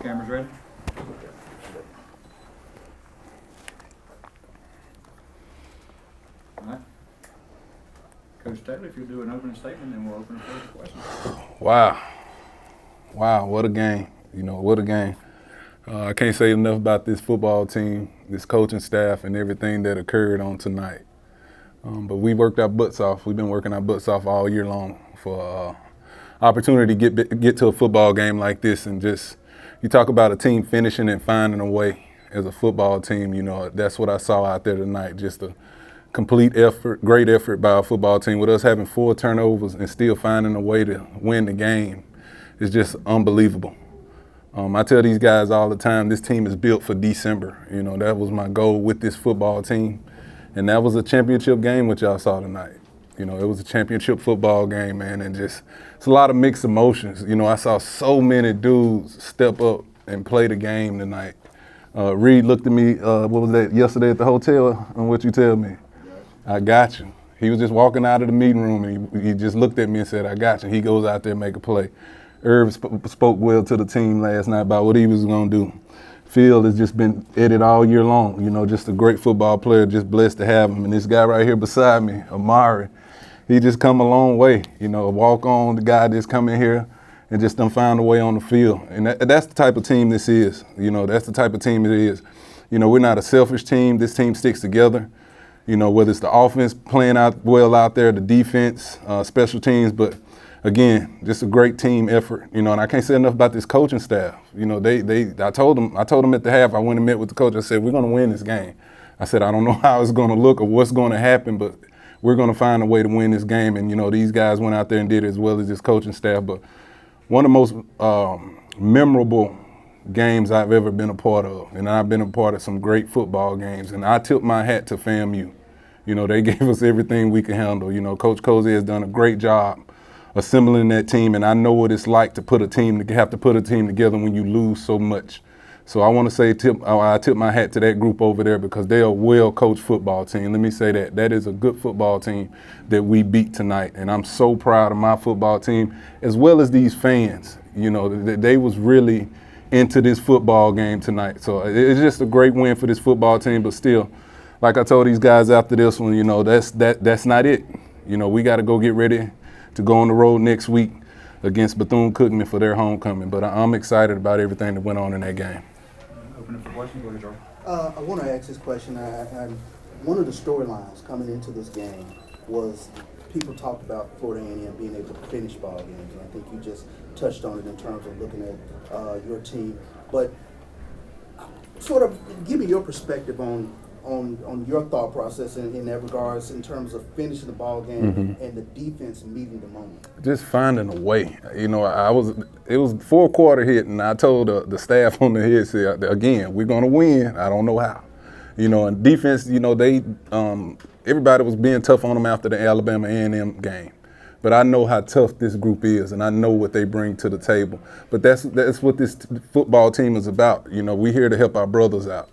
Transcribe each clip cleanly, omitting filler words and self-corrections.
cameras ready? All right. Coach Taylor, if you'll do an opening statement, then we'll open it for questions. Wow, what a game. What a game. I can't say enough about this football team, this coaching staff, and everything that occurred on tonight. But we worked our butts off. We've been working our butts off all year long for opportunity to get to a football game like this. And just, you talk about a team finishing and finding a way as a football team, that's what I saw out there tonight. Just a complete effort, great effort by our football team. With us having 4 turnovers and still finding a way to win the game is just unbelievable. I tell these guys all the time, this team is built for December. That was my goal with this football team. And that was a championship game, which y'all saw tonight. It was a championship football game, man, and just, it's a lot of mixed emotions. I saw so many dudes step up and play the game tonight. Reed looked at me, what was that, yesterday at the hotel, and what you tell me? I got you. He was just walking out of the meeting room, and he just looked at me and said, I got you. He goes out there and make a play. Irv spoke well to the team last night about what he was going to do. Phil has just been at it all year long, just a great football player, just blessed to have him. And this guy right here beside me, Amari, he just come a long way, walk on, the guy that's come in here and just done found a way on the field. And that's the type of team this is, that's the type of team it is. We're not a selfish team. This team sticks together, whether it's the offense playing out well out there, the defense, special teams, but again, just a great team effort, and I can't say enough about this coaching staff. I told them at the half, I went and met with the coach. I said, we're going to win this game. I said, I don't know how it's going to look or what's going to happen, but we're going to find a way to win this game. And, these guys went out there and did it as well as this coaching staff. But one of the most memorable games I've ever been a part of, and I've been a part of some great football games, and I tip my hat to FAMU. They gave us everything we could handle. Coach Cozy has done a great job assembling that team, and I know what it's like to have to put a team together when you lose so much. So I want to say I tip my hat to that group over there because they're a well-coached football team. Let me say that. That is a good football team that we beat tonight, and I'm so proud of my football team as well as these fans. They was really into this football game tonight. So it's just a great win for this football team, but still, like I told these guys after this one, that's not it. We got to go get ready to go on the road next week against Bethune-Cookman for their homecoming. But I'm excited about everything that went on in that game. Open it for questions. Go ahead, Joe. I want to ask this question. One of the storylines coming into this game was people talked about Florida A&M being able to finish ball games, and I think you just touched on it in terms of looking at your team. But sort of give me your perspective on your thought process in that regards in terms of finishing the ball game and the defense meeting the moment. Just finding a way. It was 4 quarter hit, and I told the staff on the headset, again, we're going to win. I don't know how. And defense, they everybody was being tough on them after the Alabama A&M game. But I know how tough this group is, and I know what they bring to the table. But that's what this football team is about. We're here to help our brothers out.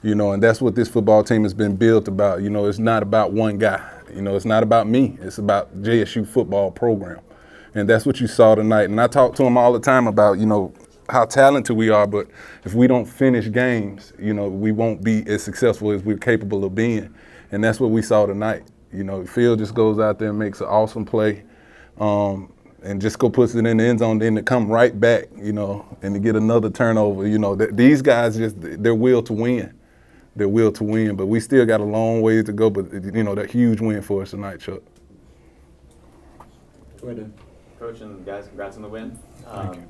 And that's what this football team has been built about. It's not about one guy. It's not about me. It's about JSU football program. And that's what you saw tonight. And I talk to them all the time about, how talented we are. But if we don't finish games, we won't be as successful as we're capable of being. And that's what we saw tonight. Phil just goes out there and makes an awesome play and just puts it in the end zone, then to come right back, and to get another turnover. These guys their will to win. Their will to win, but we still got a long ways to go. But that huge win for us tonight, Chuck. Go ahead, Coach and guys, congrats on the win.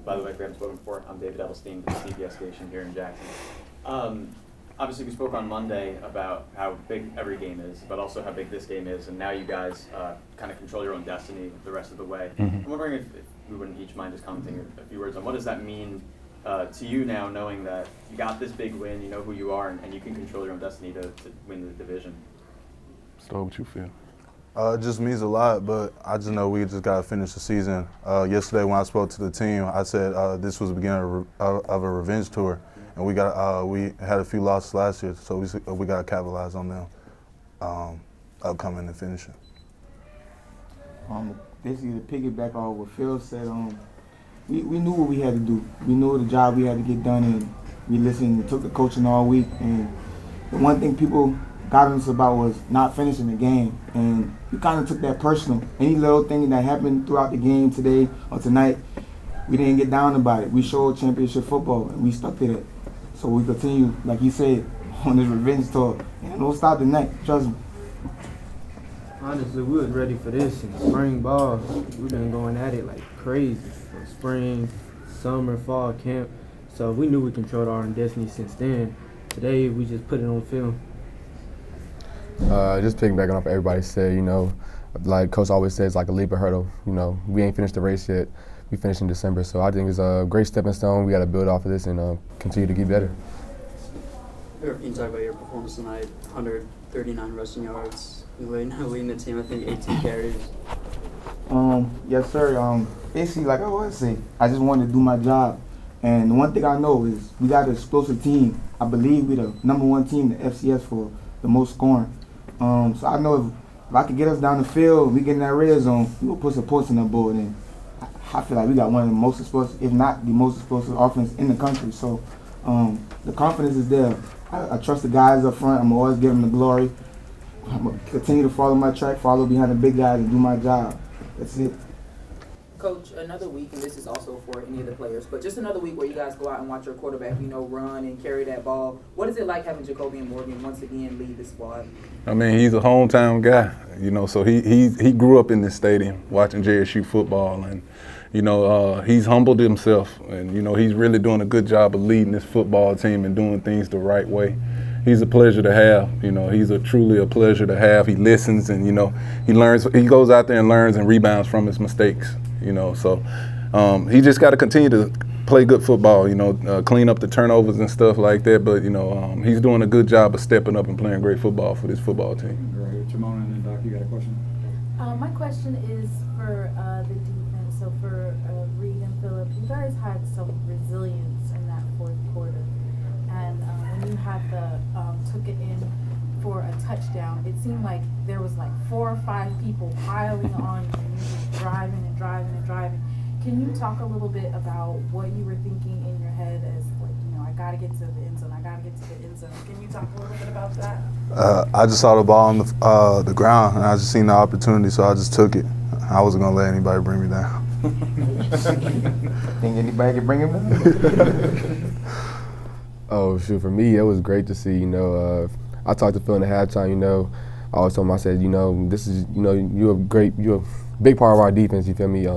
By the way, if we haven't spoken before, I'm David Edelstein from the CBS station here in Jackson. Obviously, we spoke on Monday about how big every game is, but also how big this game is, and now you guys kind of control your own destiny the rest of the way. I'm wondering if we wouldn't each mind just commenting a few words on what does that mean to you now, knowing that you got this big win, you know who you are, and you can control your own destiny to win the division? Start what you feel. It just means a lot, but I just know we just got to finish the season. Yesterday when I spoke to the team, I said this was the beginning of a revenge tour, and we had a few losses last year, so we got to capitalize on them upcoming and finishing. Basically, to piggyback off what Phil said, we knew what we had to do. We knew the job we had to get done, and we listened and took the coaching all week. And the one thing people got on us about was not finishing the game, and we kind of took that personal. Any little thing that happened throughout the game today or tonight, we didn't get down about it. We showed championship football, and we stuck to that. So we continue, like you said, on this revenge tour, and don't stop tonight. Trust me. Honestly, we was ready for this in spring ball. We've been going at it like crazy for spring, summer, fall camp. So we knew we controlled our own destiny since then. Today, we just put it on film. Just piggybacking off what everybody said, you know, like Coach always says, like a leap or hurdle. You know, we ain't finished the race yet. We finished in December, so I think it's a great stepping stone. We got to build off of this and continue to get better. Can you talk about your performance tonight? 139 rushing yards. You're leading the team, I think 18 carries. Yes, sir. Basically, like I always say, I just wanted to do my job. And the one thing I know is we got an explosive team. I believe we're the #1 team in the FCS for the most scoring. So I know if I could get us down the field, we get in that red zone, we will put some points on the board. And I feel like we got one of the most explosive, if not the most explosive offense in the country. So the confidence is there. I trust the guys up front. I'm always give them the glory. I'm going to continue to follow my track, follow behind the big guys, and do my job. That's it. Coach, another week, and this is also for any of the players, but just another week where you guys go out and watch your quarterback, you know, run and carry that ball. What is it like having Jacoby and Morgan once again lead the squad? I mean, he's a hometown guy, you know, so he grew up in this stadium watching JSU football, and, you know, he's humbled himself, and, you know, he's really doing a good job of leading this football team and doing things the right way. He's a pleasure to have, you know, he's truly a pleasure to have. He listens and, you know, he learns, he goes out there and learns and rebounds from his mistakes, you know, so he just got to continue to play good football, you know, clean up the turnovers and stuff like that, but, you know, he's doing a good job of stepping up and playing great football for this football team. Right, Jamona, and then Doc, you got a question? My question is for the defense. So for Reed and Phillip, you guys had some resilience in that fourth quarter. And when you had took it in for a touchdown, it seemed like there was like 4 or 5 people piling on you and you just driving and driving and driving. Can you talk a little bit about what you were thinking in your head as, like, you know, I got to get to the end zone, I got to get to the end zone. Can you talk a little bit about that? I just saw the ball on the ground, and I just seen the opportunity, so I just took it. I wasn't going to let anybody bring me down. Think anybody can bring him down? Oh, shoot, for me, it was great to see, you know, I talked to Phil in the halftime, you know, I always told him, I said, you know, this is, you know, you're a big part of our defense, you feel me?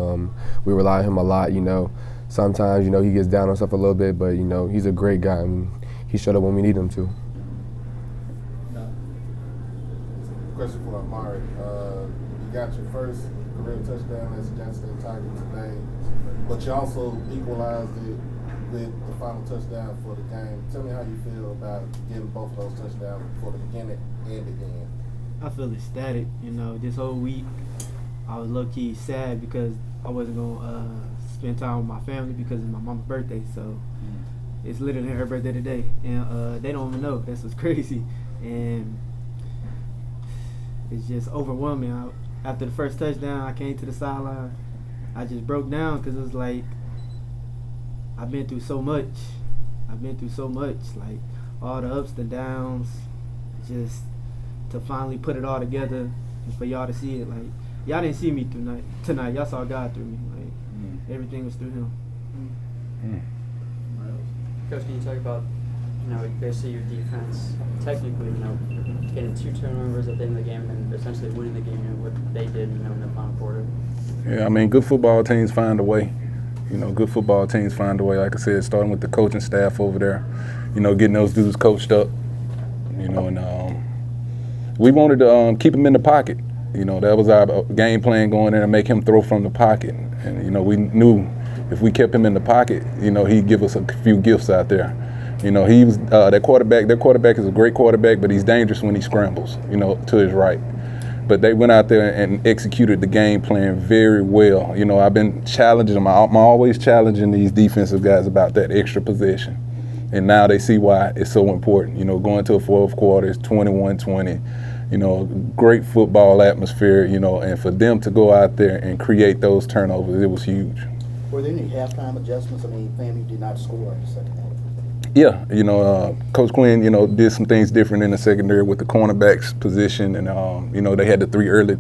We rely on him a lot, you know. Sometimes, you know, he gets down on stuff a little bit, but, you know, he's a great guy. I mean, he showed up when we need him to. Question for Amari. You got your first career touchdown as a Jackson State Tiger today, but you also equalized it with the final touchdown for the game. Tell me how you feel about getting both of those touchdowns for the beginning and the end. I feel ecstatic. You know, this whole week I was low-key sad because I wasn't going to spend time with my family because it's my mama's birthday. So it's literally her birthday today. And they don't even know. That's what's crazy. And it's just overwhelming. After the first touchdown, I came to the sideline. I just broke down because it was like, I've been through so much. Like all the ups and downs, just to finally put it all together and for y'all to see it. Like, y'all didn't see me tonight. Y'all saw God through me. Like, everything was through him. Coach, can you talk about, you know, basically your defense, technically, you know, getting 2 turnovers at the end of the game and essentially winning the game, you know, what they did, you know, in the final quarter? Yeah, I mean, good football teams find a way. You know, good football teams find a way. Like I said, starting with the coaching staff over there, you know, getting those dudes coached up, you know, and we wanted to keep him in the pocket. You know, that was our game plan, going in and make him throw from the pocket. And, you know, we knew if we kept him in the pocket, you know, he'd give us a few gifts out there. You know, he was their quarterback is a great quarterback, but he's dangerous when he scrambles, you know, to his right. But they went out there and executed the game plan very well. You know, I've been challenging them. I'm always challenging these defensive guys about that extra possession. And now they see why it's so important. You know, going to a fourth quarter, it's 21-20. You know, great football atmosphere, you know, and for them to go out there and create those turnovers, it was huge. Were there any halftime adjustments? I mean, FAMU did not score in the second half. Yeah, Coach Quinn, did some things different in the secondary with the cornerbacks position, and they had the 3 early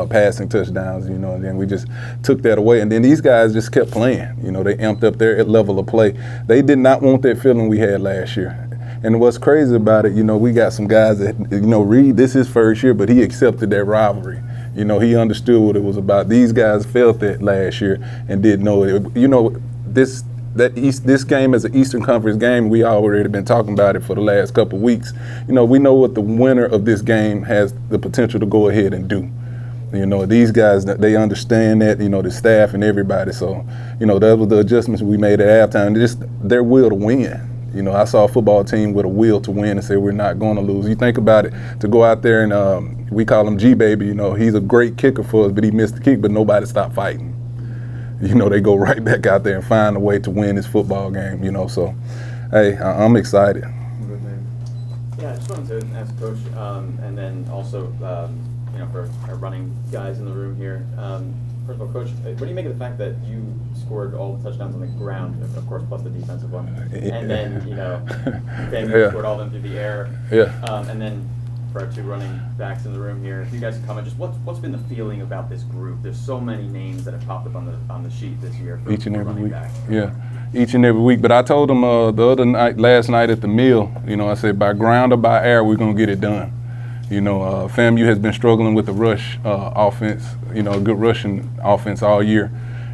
passing touchdowns, and then we just took that away, and then these guys just kept playing. They amped up their level of play. They did not want that feeling we had last year. And what's crazy about it, we got some guys that, Reed, this is his first year, but he accepted that rivalry. He understood what it was about. These guys felt that last year and didn't know it. This game is an Eastern Conference game. We already been talking about it for the last couple of weeks. We know what the winner of this game has the potential to go ahead and do. These guys, they understand that, the staff and everybody. So, that was the adjustments we made at halftime. Just their will to win. I saw a football team with a will to win and say we're not going to lose. You think about it, to go out there and we call him G-Baby. He's a great kicker for us, but he missed the kick, but nobody stopped fighting. They go right back out there and find a way to win this football game, So, hey, I'm excited. Yeah, I just wanted to ask Coach, and then also, for our running guys in the room here. First of all, Coach, what do you make of the fact that you scored all the touchdowns on the ground, of course, plus the defensive one, and then, FAMU scored all of them through the air, and then for our 2 running backs in the room here, if you guys could comment, just what's been the feeling about this group? There's so many names that have popped up on the sheet this year for each and every week. Back. Yeah, each and every week. But I told them last night at the meal, I said by ground or by air, we're gonna get it done. FAMU has been struggling with the rush offense, good rushing offense all year.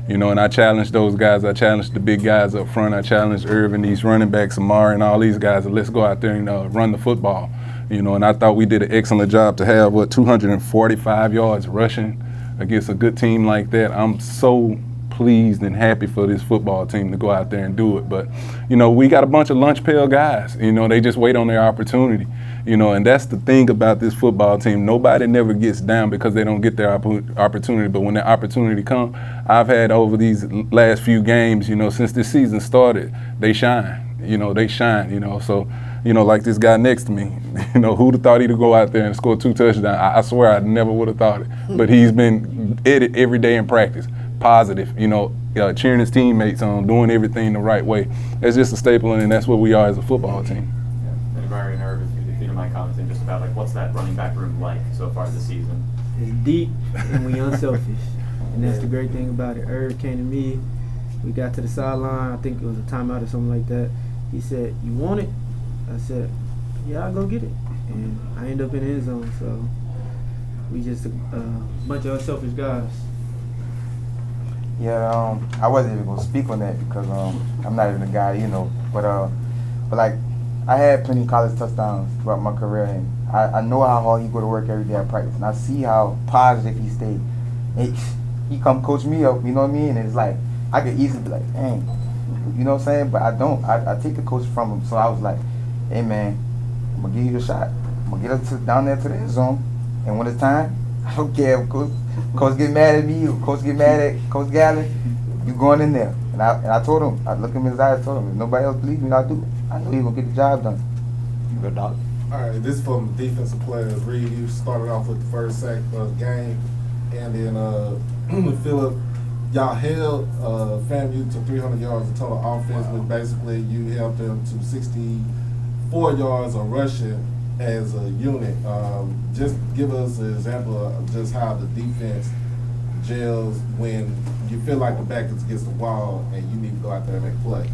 And I challenged those guys. I challenged the big guys up front. I challenged Irvin, these running backs, Amari, and all these guys. Let's go out there and run the football. And I thought we did an excellent job to have 245 yards rushing against a good team like that. I'm so pleased and happy for this football team to go out there and do it. But, we got a bunch of lunch pail guys. They just wait on their opportunity. And that's the thing about this football team. Nobody never gets down because they don't get their opportunity. But when the opportunity comes, I've had over these last few games, since this season started, they shine. They shine, So, like this guy next to me, who'd have thought he'd go out there and score 2 touchdowns? I swear I never would have thought it. But he's been at it every day in practice, positive, cheering his teammates on, doing everything the right way. It's just a staple, and that's what we are as a football team. Yeah. And Murray and Irv, if you don't mind commenting just about what's that running back room like so far this season? It's deep and we unselfish, and that's the great thing about it. Irv came to me. We got to the sideline. I think it was a timeout or something like that. He said, "You want it?" I said, "Yeah, I'll go get it." And I ended up in the end zone. So we just a bunch of unselfish guys. Yeah, I wasn't even gonna speak on that because I'm not even a guy, But like I had plenty of college touchdowns throughout my career, and I know how hard he go to work every day at practice, and I see how positive he stayed. He come coach me up, you know what I mean? And it's like I could easily be like, dang, you know what I'm saying? But I don't. I take the coach from him. So I was like, hey man, I'm gonna give you a shot. I'm gonna get us down there to the end zone, and when it's time, I don't care if coach get mad at me or coach get mad at Coach Gallen, you going in there. And I told him, I looked him in his eyes, told him, if nobody else believes me, I'll do it. I know he's gonna get the job done. Good dog. All right, this is from defensive players. Reed, you started off with the first sack of the game, and then Phillip, y'all held FAMU to 300 yards of total offense, but basically you held them to 64 yards of rushing as a unit. Just give us an example of just how the defense gels when you feel like the back is against the wall and you need to go out there and make a play.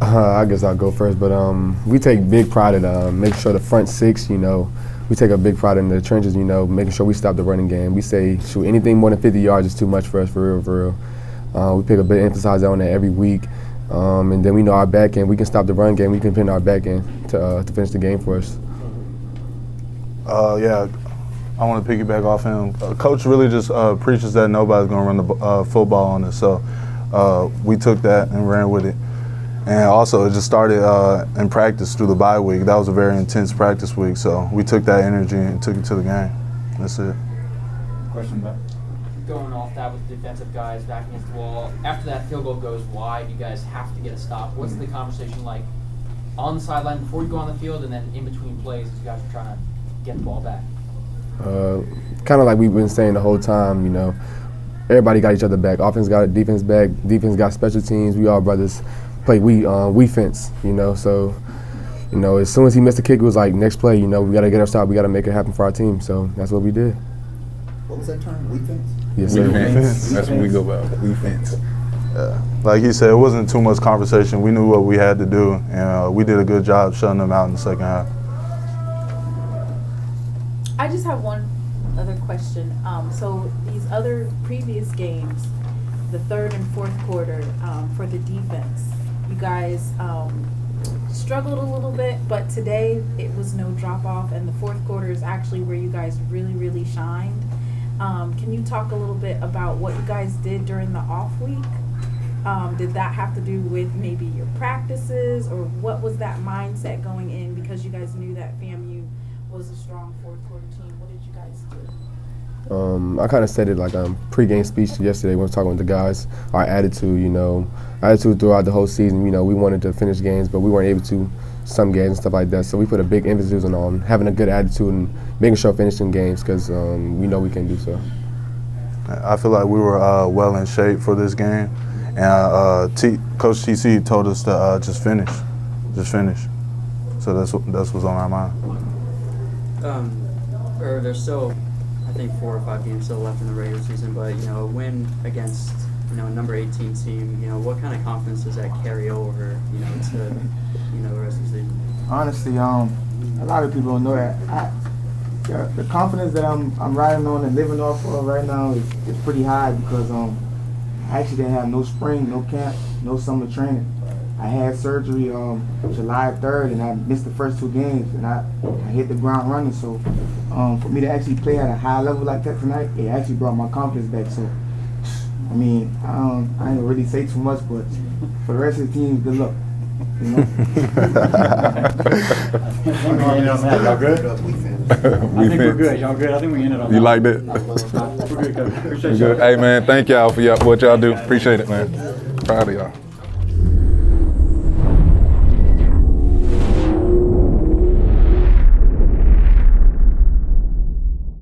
I guess I'll go first, but we take big pride in making sure the front 6, we take a big pride in the trenches, making sure we stop the running game. We say, shoot, anything more than 50 yards is too much for us, for real. We pick a bit of emphasis on that every week. And then we know our back end, we can stop the run game, we can pin our back end to finish the game for us. Yeah, I want to piggyback off him. Coach really just preaches that nobody's going to run the football on us. So we took that and ran with it. And also, it just started in practice through the bye week. That was a very intense practice week. So we took that energy and took it to the game. That's it. Question back. Going off that with defensive guys back against the wall, after that field goal goes wide, you guys have to get a stop. What's the conversation like on the sideline before you go on the field and then in between plays as you guys are trying to get the ball back? Kind of like we've been saying the whole time, everybody got each other back. Offense got defense back. Defense got special teams. We all brothers play. We fence. You know, so you know, as soon as he missed the kick, it was like next play. You know, we got to get our stop. We got to make it happen for our team. So that's what we did. What was that term? We fence? Yes, sir. We fence. That's what we go about. We fence. Like he said, it wasn't too much conversation. We knew what we had to do, and we did a good job shutting them out in the second half. I just have one other question. So these other previous games, the third and fourth quarter, for the defense, you guys struggled a little bit, but today it was no drop off, and the fourth quarter is actually where you guys really, really shined. Can you talk a little bit about what you guys did during the off week? Did that have to do with maybe your practices, or what was that mindset going in, because you guys knew that FAMU was a strong fourth quarter team? What did you guys do? I kind of said it like pre-game speech yesterday when I was talking with the guys. Our attitude, you know, attitude throughout the whole season. You know, we wanted to finish games, but we weren't able to some games and stuff like that. So we put a big emphasis on having a good attitude and making sure finishing games, because we know we can do so. I feel like we were well in shape for this game, and Coach TC told us to just finish. So that's what's on our mind. There's still, I think, 4 or 5 games still left in the regular season, but you know, a win against, you know, a number 18 team, you know, what kind of confidence does that carry over, you know, to, you know, the rest of the season? Honestly, a lot of people don't know that. The confidence that I'm riding on and living off of right now is pretty high, because I actually didn't have no spring, no camp, no summer training. I had surgery July 3rd, and I missed the first 2 games, and I hit the ground running. So for me to actually play at a high level like that tonight, it actually brought my confidence back. So I mean, I ain't really say too much, but for the rest of the team, good luck. You know? Y'all good? I think we're good. Y'all good? I think we ended on that. You like that? We're good, Coach. Appreciate You y'all. good? Hey man, thank y'all for what y'all do. Appreciate it, man. Proud of y'all.